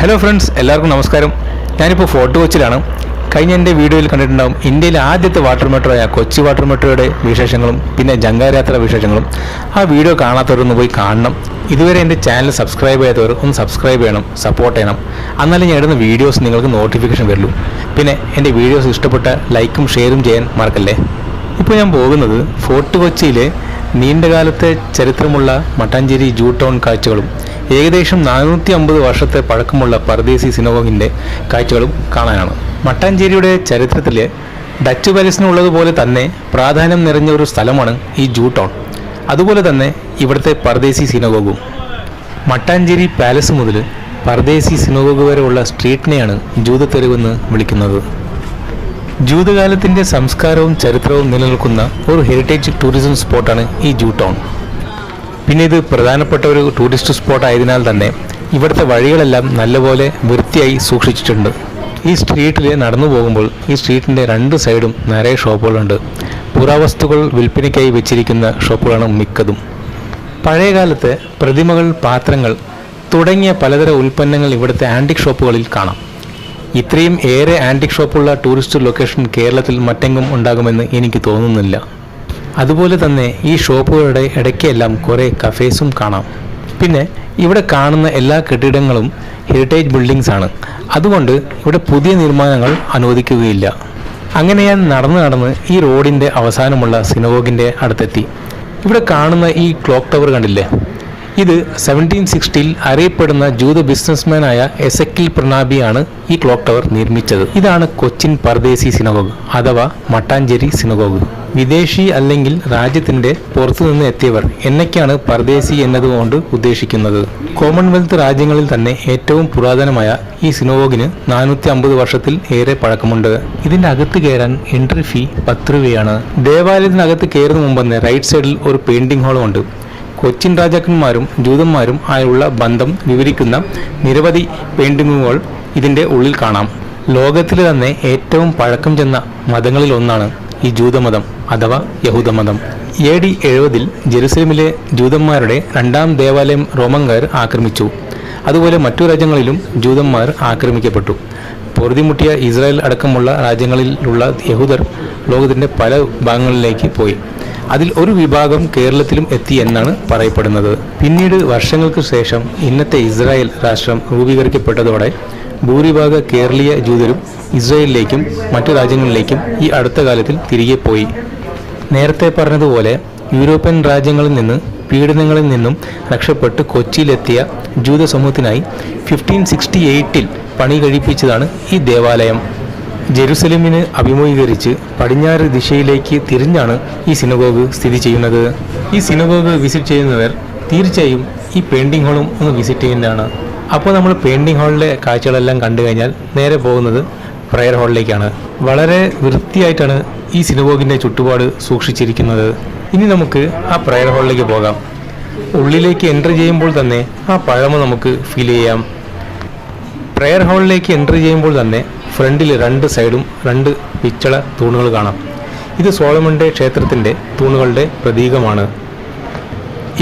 Hello friends, എല്ലാവർക്കും നമസ്കാരം. ഞാനിപ്പോൾ ഫോർട്ട് കൊച്ചിയിലാണ്. കഴിഞ്ഞ എൻ്റെ വീഡിയോയിൽ കണ്ടിട്ടുണ്ടാകും ഇന്ത്യയിലെ ആദ്യത്തെ വാട്ടർ മെട്രോയായ കൊച്ചി വാട്ടർ മെട്രോയുടെ വിശേഷങ്ങളും പിന്നെ ജങ്കാരയാത്ര വിശേഷങ്ങളും. ആ വീഡിയോ കാണാത്തവരൊന്ന് പോയി കാണണം. ഇതുവരെ എൻ്റെ ചാനൽ സബ്സ്ക്രൈബ് ചെയ്യാത്തവർ ഒന്ന് സബ്സ്ക്രൈബ് ചെയ്യണം, സപ്പോർട്ട് ചെയ്യണം. എന്നാലും ഞാൻ ഇടുന്ന വീഡിയോസ് നിങ്ങൾക്ക് നോട്ടിഫിക്കേഷൻ വരുള്ളൂ. പിന്നെ എൻ്റെ വീഡിയോസ് ഇഷ്ടപ്പെട്ട ലൈക്കും ഷെയറും ചെയ്യാൻ മറക്കല്ലേ. ഇപ്പോൾ ഞാൻ പോകുന്നത് ഫോർട്ട് കൊച്ചിയിലെ നീണ്ടകാലത്തെ ചരിത്രമുള്ള മട്ടാഞ്ചേരി ജൂ ടൗൺ കാഴ്ചകളും ഏകദേശം 450 വർഷത്തെ പഴക്കമുള്ള പർദേശി സിനഗോഗിൻ്റെ കാഴ്ചകളും കാണാനാണ്. മട്ടാഞ്ചേരിയുടെ ചരിത്രത്തിലെ ഡച്ച് പാലസിനുള്ളതുപോലെ തന്നെ പ്രാധാന്യം നിറഞ്ഞ ഒരു സ്ഥലമാണ് ഈ ജൂ ടൗൺ. അതുപോലെ തന്നെ ഇവിടുത്തെ പർദേശി സിനഗോഗും. മട്ടാഞ്ചേരി പാലസ് മുതൽ പർദേശി സിനഗോഗ് വരെയുള്ള സ്ട്രീറ്റിനെയാണ് ജൂതത്തെരുവെന്ന് വിളിക്കുന്നത്. ജൂതകാലത്തിൻ്റെ സംസ്കാരവും ചരിത്രവും നിലനിൽക്കുന്ന ഒരു ഹെറിറ്റേജ് ടൂറിസം സ്പോട്ടാണ് ഈ ജൂ ടൗൺ. പിന്നെ ഇത് പ്രധാനപ്പെട്ട ഒരു ടൂറിസ്റ്റ് സ്പോട്ട് ആയതിനാൽ തന്നെ ഇവിടുത്തെ വഴികളെല്ലാം നല്ലപോലെ വൃത്തിയായി സൂക്ഷിച്ചിട്ടുണ്ട്. ഈ സ്ട്രീറ്റിൽ നടന്നു പോകുമ്പോൾ ഈ സ്ട്രീറ്റിൻ്റെ രണ്ട് സൈഡും നിറയെ ഷോപ്പുകളുണ്ട്. പുരാവസ്തുക്കൾ വിൽപ്പനയ്ക്കായി വെച്ചിരിക്കുന്ന ഷോപ്പുകളാണ് മിക്കതും. പഴയകാലത്തെ പ്രതിമകൾ, പാത്രങ്ങൾ തുടങ്ങിയ പലതരം ഉൽപ്പന്നങ്ങൾ ഇവിടുത്തെ ആൻറ്റിക് ഷോപ്പുകളിൽ കാണാം. ഇത്രയും ഏറെ ആൻറ്റിക് ഷോപ്പുള്ള ടൂറിസ്റ്റ് ലൊക്കേഷൻ കേരളത്തിൽ മറ്റെങ്ങും ഉണ്ടാകുമെന്ന് എനിക്ക് തോന്നുന്നില്ല. അതുപോലെ തന്നെ ഈ ഷോപ്പുകളുടെ ഇടയ്ക്കെല്ലാം കുറേ കഫേസും കാണാം. പിന്നെ ഇവിടെ കാണുന്ന എല്ലാ കെട്ടിടങ്ങളും ഹെറിറ്റേജ് ബിൽഡിങ്സ് ആണ്. അതുകൊണ്ട് ഇവിടെ പുതിയ നിർമ്മാണങ്ങൾ അനുവദിക്കുകയില്ല. അങ്ങനെ ഞാൻ നടന്ന് ഈ റോഡിൻ്റെ അവസാനമുള്ള സിനഗോഗിൻ്റെ അടുത്തെത്തി. ഇവിടെ കാണുന്ന ഈ ക്ലോക്ക് ടവർ കണ്ടില്ലേ? ഇത് 1760 അറിയപ്പെടുന്ന ജൂത ബിസിനസ്മാനായ എസക്കിൽ പ്രണാബിയാണ് ഈ ക്ലോക്ക് ടവർ നിർമ്മിച്ചത്. ഇതാണ് കൊച്ചിൻ പർദേശി സിനഗോഗ് അഥവാ മട്ടാഞ്ചേരി സിനഗോഗ്. വിദേശി അല്ലെങ്കിൽ രാജ്യത്തിൻ്റെ പുറത്തുനിന്ന് എത്തിയവർ എന്നൊക്കെയാണ് പർദേശി എന്നതുകൊണ്ട് ഉദ്ദേശിക്കുന്നത്. കോമൺവെൽത്ത് രാജ്യങ്ങളിൽ തന്നെ ഏറ്റവും പുരാതനമായ ഈ സിനഗോഗിന് 450 വർഷത്തിൽ ഏറെ പഴക്കമുണ്ട്. ഇതിൻ്റെ അകത്ത് കയറാൻ എൻട്രി ഫീ 10 രൂപയാണ്. ദേവാലയത്തിനകത്ത് കയറുന്ന മുമ്പ് റൈറ്റ് സൈഡിൽ ഒരു പെയിന്റിംഗ് ഹാളും ഉണ്ട്. കൊച്ചിൻ രാജാക്കന്മാരും ജൂതന്മാരും ആയുള്ള ബന്ധം വിവരിക്കുന്ന നിരവധി പെയിന്റിങ്ങുകൾ ഇതിൻ്റെ ഉള്ളിൽ കാണാം. ലോകത്തിലെ തന്നെ ഏറ്റവും പഴക്കം ചെന്ന മതങ്ങളിൽ ഒന്നാണ് ഈ ജൂതമതം അഥവാ യഹൂദമതം. AD 70 ജെറുസലേമിലെ ജൂതന്മാരുടെ രണ്ടാം ദേവാലയം റോമൻകാർ ആക്രമിച്ചു. അതുപോലെ മറ്റു രാജ്യങ്ങളിലും ജൂതന്മാർ ആക്രമിക്കപ്പെട്ടു. പൊറുതിമുട്ടിയ ഇസ്രായേൽ അടക്കമുള്ള രാജ്യങ്ങളിലുള്ള യഹൂദർ ലോകത്തിൻ്റെ പല ഭാഗങ്ങളിലേക്ക് പോയി. അതിൽ ഒരു വിഭാഗം കേരളത്തിലും എത്തി എന്നാണ് പറയപ്പെടുന്നത്. പിന്നീട് വർഷങ്ങൾക്ക് ശേഷം ഇന്നത്തെ ഇസ്രായേൽ രാഷ്ട്രം രൂപീകരിക്കപ്പെട്ടതോടെ ഭൂരിഭാഗ കേരളീയ ജൂതരും ഇസ്രായേലിലേക്കും മറ്റു രാജ്യങ്ങളിലേക്കും ഈ അടുത്ത കാലത്തിൽ തിരികെ പോയി. നേരത്തെ പറഞ്ഞതുപോലെ യൂറോപ്യൻ രാജ്യങ്ങളിൽ നിന്ന് പീഡനങ്ങളിൽ നിന്നും രക്ഷപ്പെട്ട് കൊച്ചിയിലെത്തിയ ജൂത സമൂഹത്തിനായി 1568 പണി കഴിപ്പിച്ചതാണ് ഈ ദേവാലയം. ജെറുസലേമിന് അഭിമുഖീകരിച്ച് പടിഞ്ഞാറ് ദിശയിലേക്ക് തിരിഞ്ഞാണ് ഈ സിനഗോഗ് സ്ഥിതി ചെയ്യുന്നത്. ഈ സിനഗോഗ് വിസിറ്റ് ചെയ്യുന്നവർ തീർച്ചയായും ഈ പെയിന്റിംഗ് ഹാളും ഒന്ന് വിസിറ്റ് ചെയ്യുന്നതാണ്. അപ്പോൾ നമ്മൾ പെയിന്റിംഗ് ഹാളിലെ കാഴ്ചകളെല്ലാം കണ്ടു കഴിഞ്ഞാൽ നേരെ പോകുന്നത് പ്രയർ ഹാളിലേക്കാണ്. വളരെ വൃത്തിയായിട്ടാണ് ഈ സിനഗോഗിൻ്റെ ചുറ്റുപാട് സൂക്ഷിച്ചിരിക്കുന്നത്. ഇനി നമുക്ക് ആ പ്രയർ ഹാളിലേക്ക് പോകാം. ഉള്ളിലേക്ക് എൻട്രി ചെയ്യുമ്പോൾ തന്നെ ആ പഴമ നമുക്ക് ഫീൽ ചെയ്യാം. പ്രയർ ഹാളിലേക്ക് എൻട്രി ചെയ്യുമ്പോൾ തന്നെ ഫ്രണ്ടിൽ രണ്ട് സൈഡും 2 പിച്ചള തൂണുകൾ കാണാം. ഇത് സോളമൻ്റെ ക്ഷേത്രത്തിൻ്റെ തൂണുകളുടെ പ്രതീകമാണ്.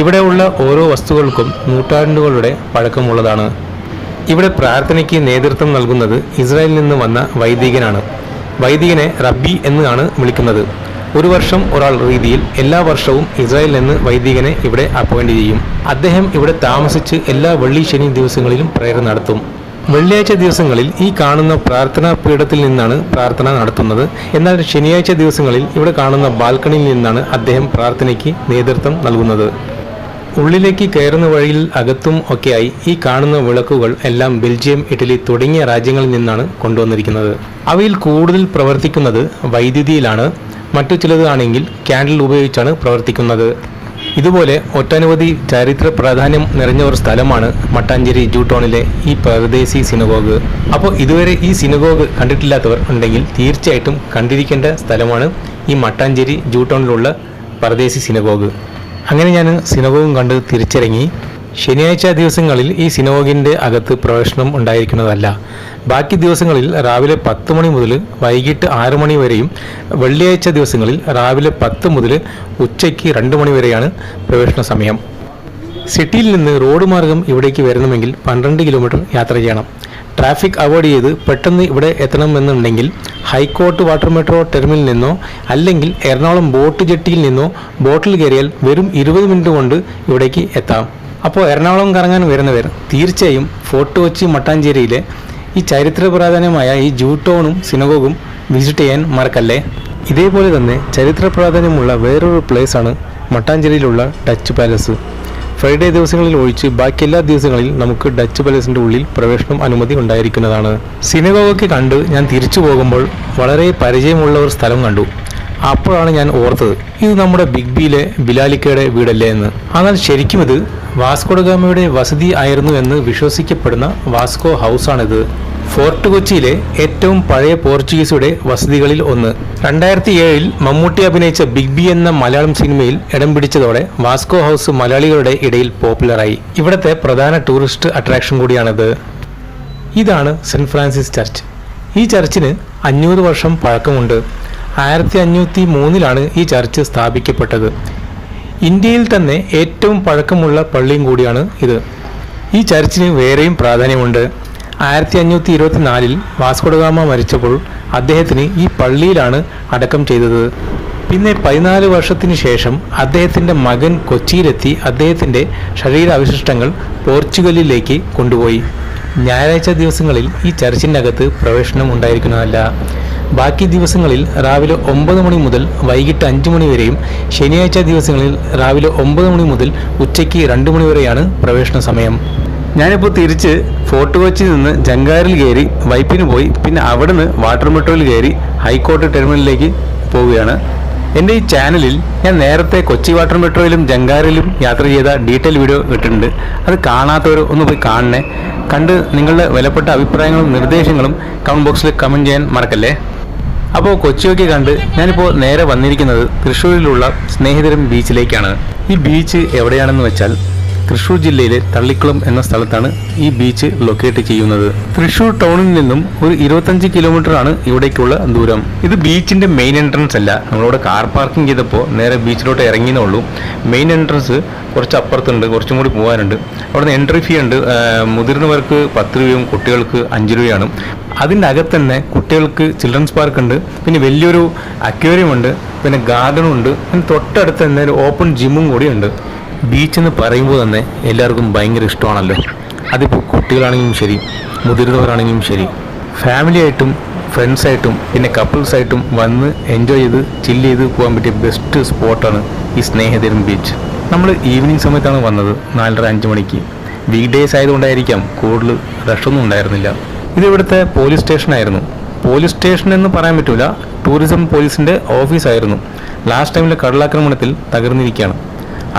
ഇവിടെയുള്ള ഓരോ വസ്തുക്കൾക്കും നൂറ്റാണ്ടുകളുടെ പഴക്കമുള്ളതാണ്. ഇവിടെ പ്രാർത്ഥനയ്ക്ക് നേതൃത്വം നൽകുന്നത് ഇസ്രായേലിൽ നിന്ന് വന്ന വൈദികനാണ്. വൈദികനെ റബ്ബി എന്നാണ് വിളിക്കുന്നത്. ഒരു വർഷം ഒരാൾ രീതിയിൽ എല്ലാ വർഷവും ഇസ്രായേലിൽ നിന്ന് വൈദികനെ ഇവിടെ അപ്പോയിന്റ് ചെയ്യും. അദ്ദേഹം ഇവിടെ താമസിച്ച് എല്ലാ വെള്ളി ശനി ദിവസങ്ങളിലും പ്രയർ നടത്തും. വെള്ളിയാഴ്ച ദിവസങ്ങളിൽ ഈ കാണുന്ന പ്രാർത്ഥനാ പീഠത്തിൽ നിന്നാണ് പ്രാർത്ഥന നടത്തുന്നത്. എന്നാൽ ശനിയാഴ്ച ദിവസങ്ങളിൽ ഇവിടെ കാണുന്ന ബാൽക്കണിയിൽ നിന്നാണ് അദ്ദേഹം പ്രാർത്ഥനയ്ക്ക് നേതൃത്വം നൽകുന്നത്. ഉള്ളിലേക്ക് കയറുന്ന വഴിയിൽ അകത്തും ഒക്കെയായി ഈ കാണുന്ന വിളക്കുകൾ എല്ലാം ബെൽജിയം, ഇറ്റലി തുടങ്ങിയ രാജ്യങ്ങളിൽ നിന്നാണ് കൊണ്ടുവന്നിരിക്കുന്നത്. അവയിൽ കൂടുതൽ പ്രവർത്തിക്കുന്നത് വൈദ്യുതിയിലാണ്. മറ്റു ചിലതാണെങ്കിൽ ക്യാൻഡിൽ ഉപയോഗിച്ചാണ് പ്രവർത്തിക്കുന്നത്. ഇതുപോലെ ഒട്ടനവധി ചരിത്ര പ്രാധാന്യം നിറഞ്ഞ ഒരു സ്ഥലമാണ് മട്ടാഞ്ചേരി ജൂ ടൗണിലെ ഈ പർദേശി സിനഗോഗ്. അപ്പോൾ ഇതുവരെ ഈ സിനഗോഗ് കണ്ടിട്ടില്ലാത്തവർ ഉണ്ടെങ്കിൽ തീർച്ചയായിട്ടും കണ്ടിരിക്കേണ്ട സ്ഥലമാണ് ഈ മട്ടാഞ്ചേരി ജൂ ടൗണിലുള്ള പർദേശി സിനഗോഗ്. അങ്ങനെ ഞാൻ സിനഗോഗും കണ്ട് തിരിച്ചിറങ്ങി. ശനിയാഴ്ച ദിവസങ്ങളിൽ ഈ സിനഗോഗിൻ്റെ അകത്ത് പ്രവേശനം ഉണ്ടായിരിക്കുന്നതല്ല. ബാക്കി ദിവസങ്ങളിൽ രാവിലെ 10 മണി മുതൽ വൈകിട്ട് 6 മണി വരെയും വെള്ളിയാഴ്ച ദിവസങ്ങളിൽ രാവിലെ 10 മുതൽ ഉച്ചയ്ക്ക് 2 മണി വരെയാണ് പ്രവേശന സമയം. സിറ്റിയിൽ നിന്ന് റോഡ് മാർഗം ഇവിടേക്ക് വരണമെങ്കിൽ 12 കിലോമീറ്റർ യാത്ര ചെയ്യണം. ട്രാഫിക് അവോയ്ഡ് ചെയ്ത് പെട്ടെന്ന് ഇവിടെ എത്തണമെന്നുണ്ടെങ്കിൽ ഹൈക്കോർട്ട് വാട്ടർ മെട്രോ ടെർമിനലിൽ നിന്നോ അല്ലെങ്കിൽ എറണാകുളം ബോട്ട് ജെട്ടിയിൽ നിന്നോ ബോട്ടിൽ കയറിയാൽ വെറും 20 മിനിറ്റ് കൊണ്ട് ഇവിടേക്ക് എത്താം. അപ്പോൾ എറണാകുളം കറങ്ങാൻ വരുന്നവർ തീർച്ചയായും ഫോർട്ട് കൊച്ചി മട്ടാഞ്ചേരിയിലെ ഈ ചരിത്ര പ്രാധാന്യമായ ഈ ജൂ ടൗണും സിനഗോഗും വിസിറ്റ് ചെയ്യാൻ മറക്കല്ലേ. ഇതേപോലെ തന്നെ ചരിത്ര പ്രാധാന്യമുള്ള വേറൊരു പ്ലേസാണ് മട്ടാഞ്ചേരിയിലുള്ള ഡച്ച് പാലസ്. ഫ്രൈഡേ ദിവസങ്ങളിൽ ഒഴിച്ച് ബാക്കി എല്ലാ ദിവസങ്ങളിൽ നമുക്ക് ഡച്ച് പാലസിൻ്റെ ഉള്ളിൽ പ്രവേശനം അനുമതി ഉണ്ടായിരിക്കുന്നതാണ്. സിനഗോഗൊക്കെ കണ്ട് ഞാൻ തിരിച്ചു പോകുമ്പോൾ വളരെ പരിചയമുള്ള ഒരു സ്ഥലം കണ്ടു. അപ്പോഴാണ് ഞാൻ ഓർത്തത്, ഇത് നമ്മുടെ ബിഗ് ബിയിലെ ബിലാലിക്കയുടെ വീടല്ലേ എന്ന്. എന്നാൽ ശരിക്കും ഇത് വാസ്കോ ഡ ഗാമയുടെ വസതി ആയിരുന്നു എന്ന് വിശ്വസിക്കപ്പെടുന്ന വാസ്കോ ഹൗസാണിത്. ഫോർട്ട് കൊച്ചിയിലെ ഏറ്റവും പഴയ പോർച്ചുഗീസുടെ വസതികളിൽ ഒന്ന്. 2007 മമ്മൂട്ടി അഭിനയിച്ച ബിഗ് ബി എന്ന മലയാളം സിനിമയിൽ ഇടം പിടിച്ചതോടെ വാസ്കോ ഹൗസ് മലയാളികളുടെ ഇടയിൽ പോപ്പുലറായി. ഇവിടുത്തെ പ്രധാന ടൂറിസ്റ്റ് അട്രാക്ഷൻ കൂടിയാണിത്. ഇതാണ് സെന്റ് ഫ്രാൻസിസ് ചർച്ച്. ഈ ചർച്ചിന് 500 വർഷം പഴക്കമുണ്ട്. 1503 ഈ ചർച്ച് സ്ഥാപിക്കപ്പെട്ടത്. ഇന്ത്യയിൽ തന്നെ ഏറ്റവും പഴക്കമുള്ള പള്ളിയും കൂടിയാണ് ഇത്. ഈ ചർച്ചിന് വേറെയും പ്രാധാന്യമുണ്ട്. 1524 വാസ്കോ ഡ ഗാമ മരിച്ചപ്പോൾ അദ്ദേഹത്തിന് ഈ പള്ളിയിലാണ് അടക്കം ചെയ്തത്. പിന്നെ 14 വർഷത്തിന് ശേഷം അദ്ദേഹത്തിൻ്റെ മകൻ കൊച്ചിയിലെത്തി അദ്ദേഹത്തിൻ്റെ ശരീരാവശിഷ്ടങ്ങൾ പോർച്ചുഗലിലേക്ക് കൊണ്ടുപോയി. ഞായറാഴ്ച ദിവസങ്ങളിൽ ഈ ചർച്ചിൻ്റെ അകത്ത് പ്രവേശനം ഉണ്ടായിരിക്കുന്നതല്ല. ബാക്കി ദിവസങ്ങളിൽ രാവിലെ 9 മണി മുതൽ വൈകിട്ട് 5 മണി വരെയും ശനിയാഴ്ച ദിവസങ്ങളിൽ രാവിലെ 9 മണി മുതൽ ഉച്ചയ്ക്ക് 2 മണി വരെയാണ് പ്രവേശന സമയം. ഞാനിപ്പോൾ തിരിച്ച് ഫോർട്ട് കൊച്ചിയിൽ നിന്ന് ജങ്കാറിൽ കയറി വൈപ്പിന് പോയി പിന്നെ അവിടുന്ന് വാട്ടർ മെട്രോയിൽ കയറി ഹൈക്കോർട്ട് ടെർമിനലിലേക്ക് പോവുകയാണ്. എൻ്റെ ഈ ചാനലിൽ ഞാൻ നേരത്തെ കൊച്ചി വാട്ടർ മെട്രോയിലും ജങ്കാറിലും യാത്ര ചെയ്ത ഡീറ്റെയിൽ വീഡിയോ ഇട്ടിട്ടുണ്ട്. അത് കാണാത്തവർ ഒന്ന് പോയി കാണണേ. കണ്ട് നിങ്ങളുടെ വിലപ്പെട്ട അഭിപ്രായങ്ങളും നിർദ്ദേശങ്ങളും കമൻറ്റ് ബോക്സിൽ കമൻറ്റ് ചെയ്യാൻ മറക്കല്ലേ. അപ്പോൾ കൊച്ചിയൊക്കെ കണ്ട് ഞാനിപ്പോൾ നേരെ വന്നിരിക്കുന്നത് തൃശ്ശൂരിലുള്ള സ്നേഹിതരം ബീച്ചിലേക്കാണ്. ഈ ബീച്ച് എവിടെയാണെന്ന് വെച്ചാൽ തൃശ്ശൂർ ജില്ലയിലെ തള്ളിക്കുളം എന്ന സ്ഥലത്താണ് ഈ ബീച്ച് ലൊക്കേറ്റ് ചെയ്യുന്നത്. തൃശ്ശൂർ ടൗണിൽ നിന്നും ഒരു 25 കിലോമീറ്റർ ആണ് ഇവിടേക്കുള്ള ദൂരം. ഇത് ബീച്ചിന്റെ മെയിൻ എൻട്രൻസ് അല്ല. നമ്മളിവിടെ കാർ പാർക്കിംഗ് ചെയ്തപ്പോൾ നേരെ ബീച്ചിലോട്ട് ഇറങ്ങിയേ ഉള്ളൂ. മെയിൻ എൻട്രൻസ് കുറച്ച് അപ്പുറത്തുണ്ട്, കുറച്ചും കൂടി പോകാനുണ്ട്. അവിടെ നിന്ന് എൻട്രി ഫീ ഉണ്ട്. മുതിർന്നവർക്ക് 10 രൂപയും കുട്ടികൾക്ക് 5 രൂപയാണ്. അതിൻ്റെ അകത്ത് തന്നെ കുട്ടികൾക്ക് ചിൽഡ്രൻസ് പാർക്ക് ഉണ്ട്, പിന്നെ വലിയൊരു അക്വേറിയം ഉണ്ട്, പിന്നെ ഗാർഡനും ഉണ്ട്, പിന്നെ തൊട്ടടുത്ത് തന്നെ ഒരു ഓപ്പൺ ജിമ്മും കൂടി ഉണ്ട്. ബീച്ച് എന്ന് പറയുമ്പോൾ തന്നെ എല്ലാവർക്കും ഭയങ്കര ഇഷ്ടമാണല്ലോ. അതിപ്പോൾ കുട്ടികളാണെങ്കിലും ശരി, മുതിർന്നവരാണെങ്കിലും ശരി, ഫാമിലി ആയിട്ടും ഫ്രണ്ട്സായിട്ടും പിന്നെ കപ്പിൾസായിട്ടും വന്ന് എൻജോയ് ചെയ്ത് ചില്ല് ചെയ്ത് പോകാൻ പറ്റിയ ബെസ്റ്റ് സ്പോട്ടാണ് ഈ സ്നേഹിതരം ബീച്ച്. നമ്മൾ ഈവനിങ് സമയത്താണ് വന്നത്, 4:30-5 മണിക്ക്. വീക്ക് ഡേയ്സ് ആയതുകൊണ്ടായിരിക്കാം കൂടുതൽ റഷൊന്നും ഉണ്ടായിരുന്നില്ല. ഇതിവിടുത്തെ പോലീസ് സ്റ്റേഷനായിരുന്നു. പോലീസ് സ്റ്റേഷൻ എന്ന് പറയാൻ പറ്റില്ല, ടൂറിസം പോലീസിൻ്റെ ഓഫീസായിരുന്നു. ലാസ്റ്റ് ടൈമിലെ കടലാക്രമണത്തിൽ തകർന്നിരിക്കുകയാണ്.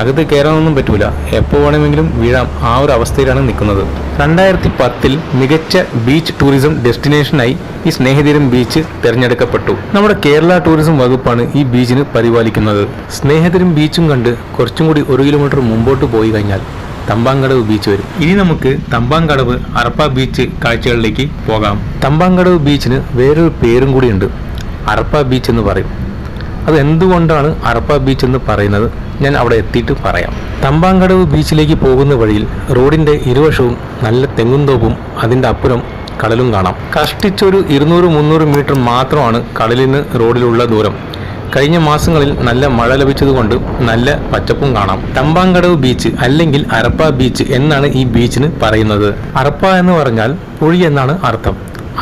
അകത്ത് കയറാനൊന്നും പറ്റൂല, എപ്പോൾ വേണമെങ്കിലും വീഴാം. ആ ഒരു അവസ്ഥയിലാണ് നിൽക്കുന്നത്. 2010 മികച്ച ബീച്ച് ടൂറിസം ഡെസ്റ്റിനേഷനായി ഈ സ്നേഹിതരം ബീച്ച് തിരഞ്ഞെടുക്കപ്പെട്ടു. നമ്മുടെ കേരള ടൂറിസം വകുപ്പാണ് ഈ ബീച്ചിന് പരിപാലിക്കുന്നത്. സ്നേഹിതരം ബീച്ചും കണ്ട് കുറച്ചും കൂടി 1 കിലോമീറ്റർ മുമ്പോട്ട് പോയി കഴിഞ്ഞാൽ തമ്പാങ്കടവ് ബീച്ച് വരും. ഇനി നമുക്ക് തമ്പാങ്കടവ് അറപ്പ ബീച്ച് കാഴ്ചകളിലേക്ക് പോകാം. തമ്പാങ്കടവ് ബീച്ചിന് വേറൊരു പേരും കൂടിയുണ്ട്, അറപ്പ ബീച്ച് എന്ന് പറയും. അത് എന്തുകൊണ്ടാണ് അറപ്പ ബീച്ച് എന്ന് പറയുന്നത് ഞാൻ അവിടെ എത്തിയിട്ട് പറയാം. തമ്പാങ്കടവ് ബീച്ചിലേക്ക് പോകുന്ന വഴിയിൽ റോഡിൻ്റെ ഇരുവശവും നല്ല തെങ്ങുംതോപ്പും അതിൻ്റെ അപ്പുറം കടലും കാണാം. കഷ്ടിച്ചൊരു 200-300 മീറ്റർ മാത്രമാണ് കടലിന് റോഡിലുള്ള ദൂരം. കഴിഞ്ഞ മാസങ്ങളിൽ നല്ല മഴ ലഭിച്ചതുകൊണ്ട് നല്ല പച്ചപ്പും കാണാം. തമ്പാങ്കടവ് ബീച്ച് അല്ലെങ്കിൽ അറപ്പ ബീച്ച് എന്നാണ് ഈ ബീച്ചിന് പറയുന്നത്. അറപ്പ എന്ന് പറഞ്ഞാൽ പുഴി എന്നാണ് അർത്ഥം.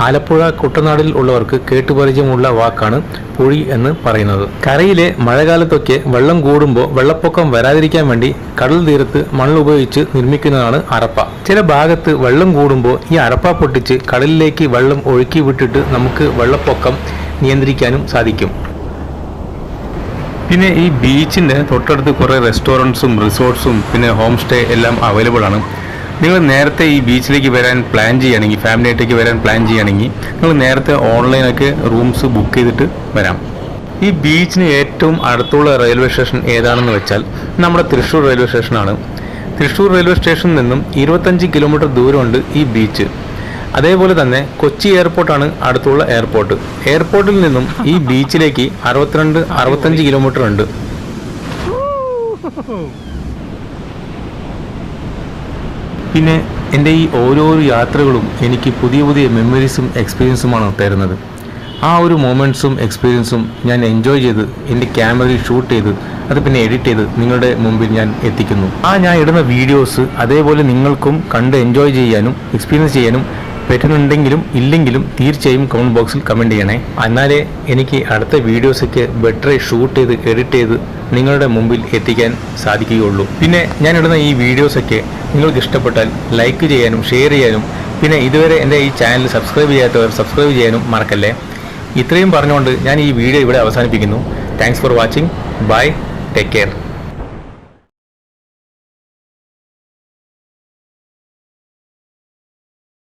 ആലപ്പുഴ കുട്ടനാടിൽ ഉള്ളവർക്ക് കേട്ടുപരിചയമുള്ള വാക്കാണ് പുഴി എന്ന് പറയുന്നത്. കരയിലെ മഴക്കാലത്തൊക്കെ വെള്ളം കൂടുമ്പോൾ വെള്ളപ്പൊക്കം വരാതിരിക്കാൻ വേണ്ടി കടൽ തീരത്ത് മണ്ണുപയോഗിച്ച് നിർമ്മിക്കുന്നതാണ് അറപ്പ. ചില ഭാഗത്ത് വെള്ളം കൂടുമ്പോൾ ഈ അറപ്പ പൊട്ടിച്ച് കടലിലേക്ക് വെള്ളം ഒഴുക്കി വിട്ടിട്ട് നമുക്ക് വെള്ളപ്പൊക്കം നിയന്ത്രിക്കാനും സാധിക്കും. പിന്നെ ഈ ബീച്ചിൻ്റെ തൊട്ടടുത്ത് കുറേ റെസ്റ്റോറൻറ്റ്സും റിസോർട്ട്സും പിന്നെ ഹോം സ്റ്റേ എല്ലാം അവൈലബിൾ ആണ്. നിങ്ങൾ നേരത്തെ ഈ ബീച്ചിലേക്ക് വരാൻ പ്ലാൻ ചെയ്യുകയാണെങ്കിൽ, ഫാമിലി ആയിട്ടേക്ക് വരാൻ പ്ലാൻ ചെയ്യുകയാണെങ്കിൽ നിങ്ങൾ നേരത്തെ ഓൺലൈനൊക്കെ റൂംസ് ബുക്ക് ചെയ്തിട്ട് വരാം. ഈ ബീച്ചിന് ഏറ്റവും അടുത്തുള്ള റെയിൽവേ സ്റ്റേഷൻ ഏതാണെന്ന് വെച്ചാൽ നമ്മുടെ തൃശ്ശൂർ റെയിൽവേ സ്റ്റേഷനാണ്. തൃശ്ശൂർ റെയിൽവേ സ്റ്റേഷനിൽ നിന്നും 25 കിലോമീറ്റർ ദൂരമുണ്ട് ഈ ബീച്ച്. അതേപോലെ തന്നെ കൊച്ചി എയർപോർട്ടാണ് അടുത്തുള്ള എയർപോർട്ട്. എയർപോർട്ടിൽ നിന്നും ഈ ബീച്ചിലേക്ക് 62-65 കിലോമീറ്റർ ഉണ്ട്. പിന്നെ എൻ്റെ ഈ ഓരോരോ യാത്രകളും എനിക്ക് പുതിയ പുതിയ മെമ്മറീസും എക്സ്പീരിയൻസുമാണ് തരുന്നത്. ആ ഒരു മൊമെൻറ്റ്സും എക്സ്പീരിയൻസും ഞാൻ എൻജോയ് ചെയ്ത് എൻ്റെ ക്യാമറയിൽ ഷൂട്ട് ചെയ്ത് അത് പിന്നെ എഡിറ്റ് ചെയ്ത് നിങ്ങളുടെ മുമ്പിൽ ഞാൻ എത്തിക്കുന്നു. ഞാൻ ഇടുന്ന വീഡിയോസ് അതേപോലെ നിങ്ങൾക്കും കണ്ട് എൻജോയ് ചെയ്യാനും എക്സ്പീരിയൻസ് ചെയ്യാനും പറ്റുന്നുണ്ടെങ്കിലും ഇല്ലെങ്കിലും തീർച്ചയായും കമൻറ്റ് ബോക്സിൽ കമൻറ്റ് ചെയ്യണേ. എന്നാലേ എനിക്ക് അടുത്ത വീഡിയോസൊക്കെ ബെറ്റർ ഷൂട്ട് ചെയ്ത് എഡിറ്റ് ചെയ്ത് നിങ്ങളുടെ മുമ്പിൽ എത്തിക്കാൻ സാധിക്കുകയുള്ളൂ. പിന്നെ ഞാനിടുന്ന ഈ വീഡിയോസൊക്കെ നിങ്ങൾക്ക് ഇഷ്ടപ്പെട്ടാൽ ലൈക്ക് ചെയ്യാനും ഷെയർ ചെയ്യാനും പിന്നെ ഇതുവരെ എൻ്റെ ഈ ചാനൽ സബ്സ്ക്രൈബ് ചെയ്യാത്തവർ സബ്സ്ക്രൈബ് ചെയ്യാനും മറക്കല്ലേ. ഇത്രയും പറഞ്ഞുകൊണ്ട് ഞാൻ ഈ വീഡിയോ ഇവിടെ അവസാനിപ്പിക്കുന്നു. Thanks for watching. Bye. Take care.